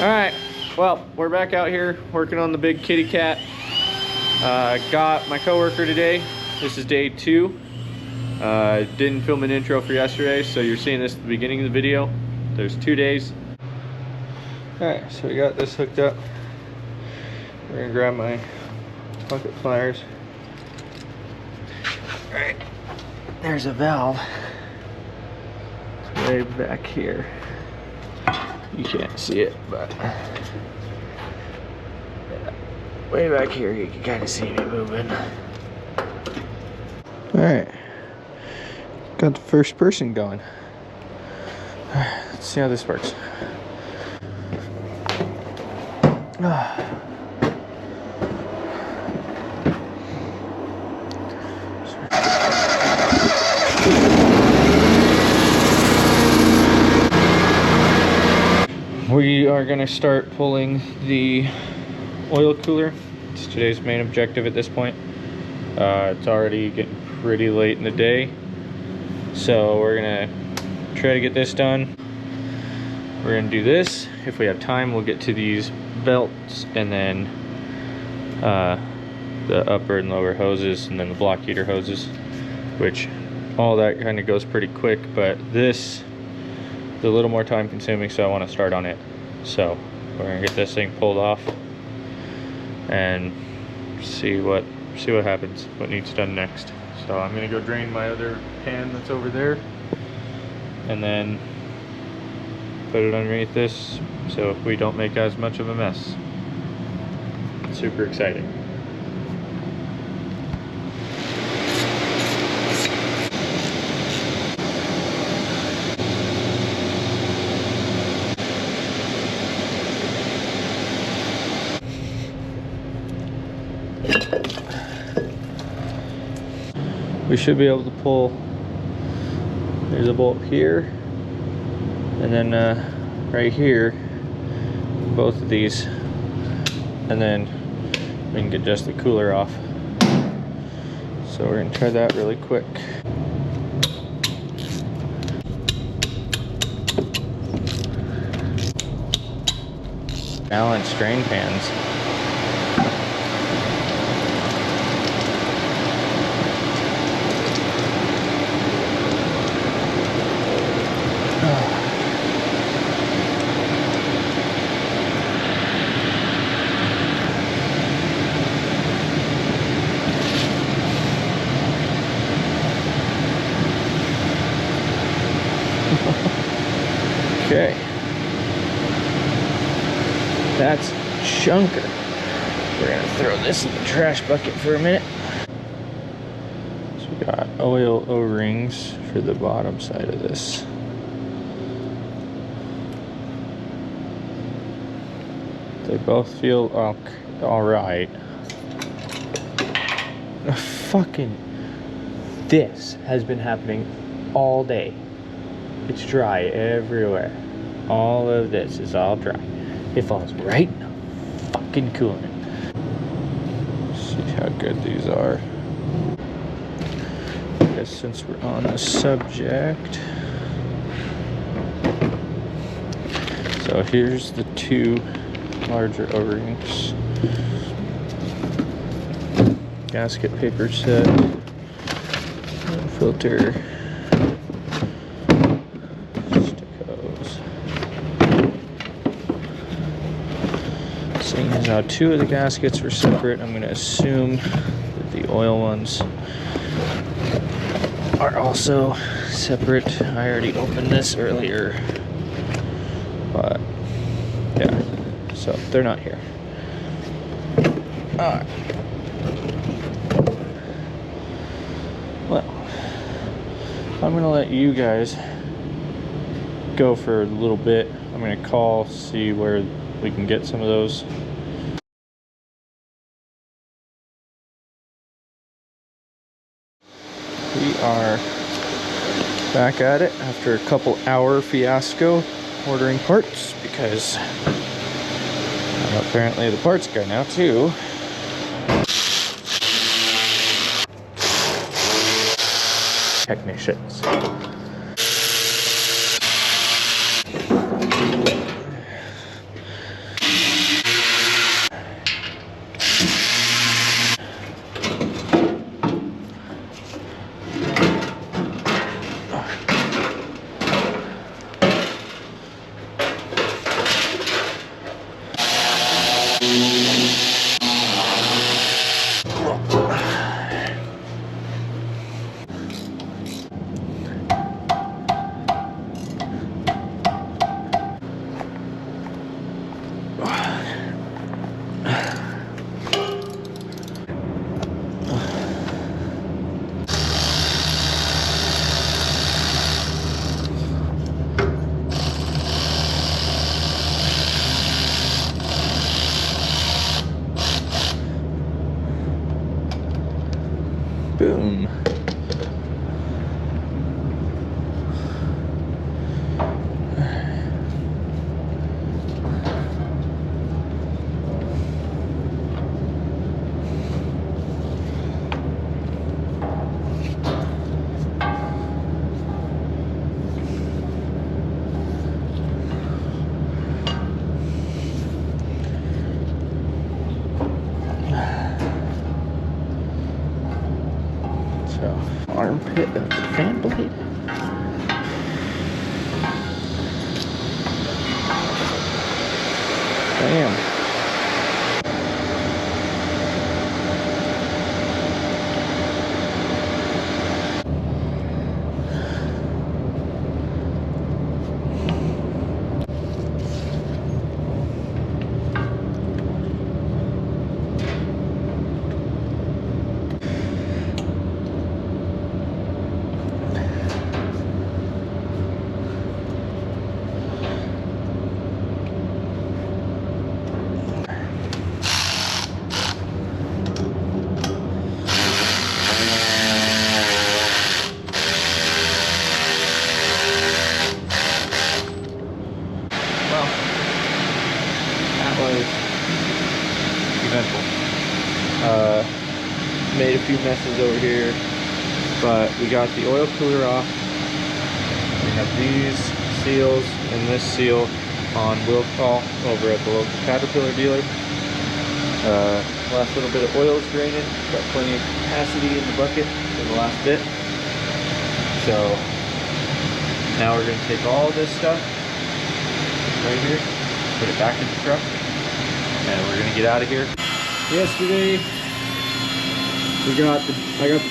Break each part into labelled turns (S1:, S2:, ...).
S1: Alright, well, we're back out here working on the big kitty cat. Got my coworker today. This is day 2. Didn't film an intro for yesterday, so you're seeing this at the beginning of the video. There's 2 days. Alright, so we got this hooked up. We're gonna grab my bucket pliers. Alright, there's a valve. It's way back here. You can't see it, but yeah, way back here you can kind of see me moving. Alright, got the first person going. Alright, let's see how this works. We are going to start pulling the oil cooler. It's today's main objective at this point. It's already getting pretty late in the day, so we're going to try to get this done. We're going to do this. If we have time, we'll get to these belts and then the upper and lower hoses and then the block heater hoses, which all that kind of goes pretty quick, but this a little more time consuming, so I want to start on it. So we're gonna get this thing pulled off and see what happens, what needs done next. So I'm gonna go drain my other pan that's over there and then put it underneath this so we don't make as much of a mess. Super exciting. We should be able to pull, there's a bolt here, and then right here, both of these, and then we can get just the cooler off. So we're gonna try that really quick. Allen strain pans. Okay, that's chunker. We're gonna throw this in the trash bucket for a minute. So we got oil O-rings for the bottom side of this. They both feel all right. Fucking, this has been happening all day. It's dry everywhere. All of this is all dry. It falls right in the fucking coolant. See how good these are. I guess since we're on the subject. So here's the 2 larger O-rings. Gasket paper set. Filter. Seeing as how 2 of the gaskets were separate, I'm going to assume that the oil ones are also separate. I already opened this earlier, but yeah, so they're not here. Alright. Well, I'm going to let you guys go for a little bit. I'm going to call, see where we can get some of those. We are back at it after a couple hour fiasco ordering parts, because apparently the parts guy now too technicians. armpit of the fan blade. Bam. Made a few messes over here, but we got the oil cooler off. We have these seals and this seal on wheel call over at the local Caterpillar dealer. Last little bit of oil is draining. Got plenty of capacity in the bucket for the last bit. So now we're going to take all this stuff right here, put it back in the truck, and we're going to get out of here. Yesterday, I got the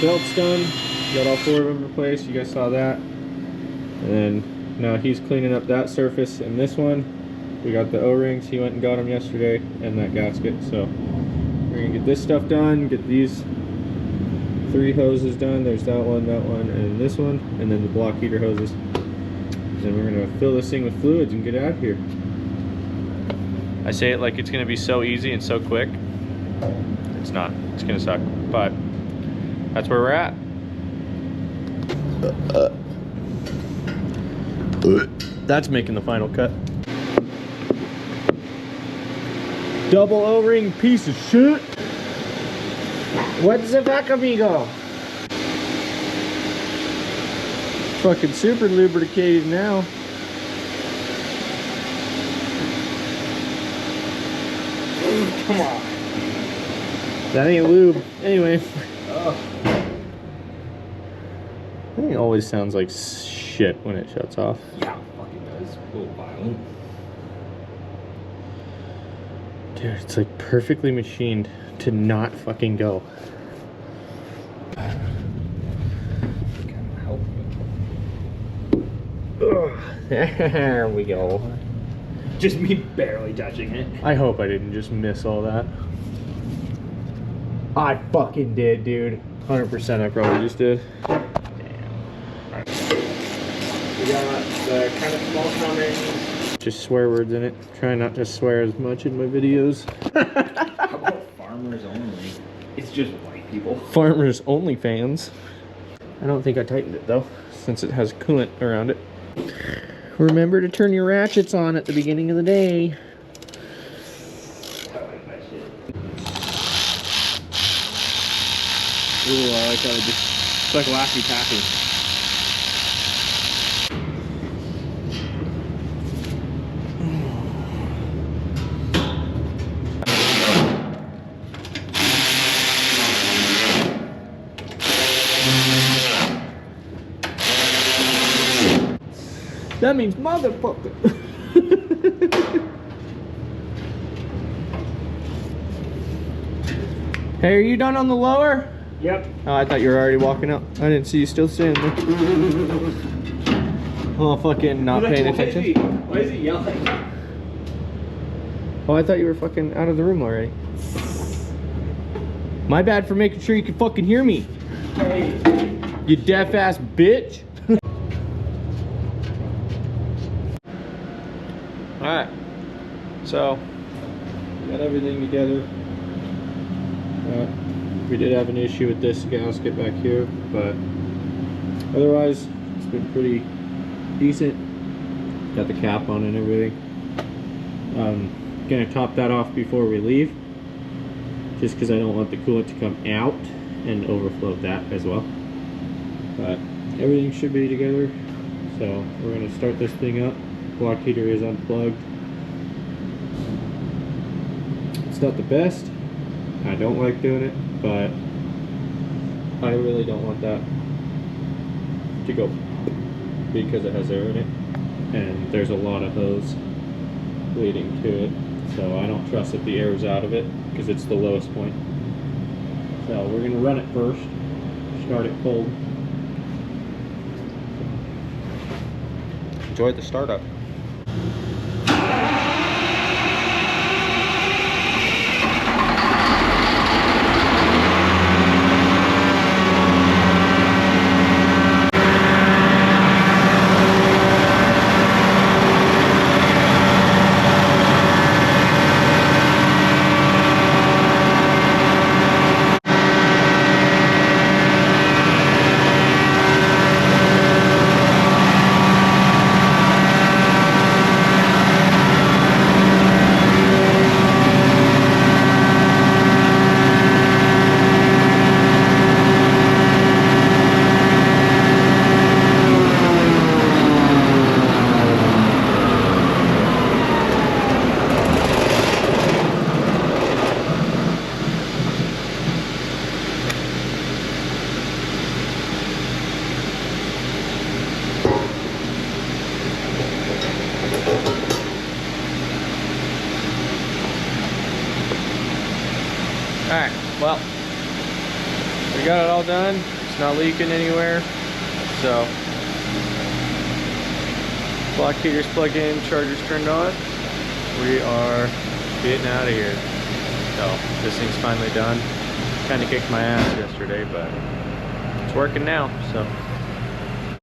S1: belts done, got all 4 of them replaced, you guys saw that. And then now he's cleaning up that surface, and this one, we got the O-rings, he went and got them yesterday, and that gasket. So we're gonna get this stuff done, get these 3 hoses done. There's that one, and this one, and then the block heater hoses. Then we're gonna fill this thing with fluids and get out of here. I say it like it's gonna be so easy and so quick. It's not. It's gonna suck, but that's where we're at. That's making the final cut. Double O-ring piece of shit. What's the fuck, amigo? Fucking super lubricated now. Come on. That ain't lube. Anyway. Oh. I think it always sounds like shit when it shuts off.
S2: Yeah, it fucking does. A little violent.
S1: Dude, it's like perfectly machined to not fucking go. There we go.
S2: Just me barely touching it.
S1: I hope I didn't just miss all that. I fucking did, dude. 100% I probably just did.
S2: Damn. Right. We got the kind of small comments.
S1: Just swear words in it. Try not to swear as much in my videos.
S2: How about farmers only? It's just white people.
S1: Farmers only fans. I don't think I tightened it though, since it has coolant around it. Remember to turn your ratchets on at the beginning of the day.
S2: Ooh, I like how it just, it's like Laffy Taffy.
S1: That means motherfucker. Hey, are you done on the lower?
S2: Yep.
S1: Oh, I thought you were already walking up. I didn't see you still standing there. Oh, fucking not paying attention.
S2: Why is he yelling?
S1: Oh, I thought you were fucking out of the room already. My bad for making sure you could fucking hear me.
S2: Hey.
S1: You deaf ass bitch. Alright. So, we got everything together. We did have an issue with this gasket back here, but otherwise it's been pretty decent. Got the cap on and everything. Gonna top that off before we leave, just because I don't want the coolant to come out and overflow that as well. But everything should be together, so we're gonna start this thing up. Block heater is unplugged. It's not the best. I don't like doing it, but I really don't want that to go because it has air in it, and there's a lot of hose leading to it, so I don't trust that the air is out of it because it's the lowest point. So we're going to run it first, start it cold. Enjoy the startup. Alright, well, we got it all done. It's not leaking anywhere. So, block heater's plugged in, charger's turned on. We are getting out of here. So, this thing's finally done. Kind of kicked my ass yesterday, but it's working now. So,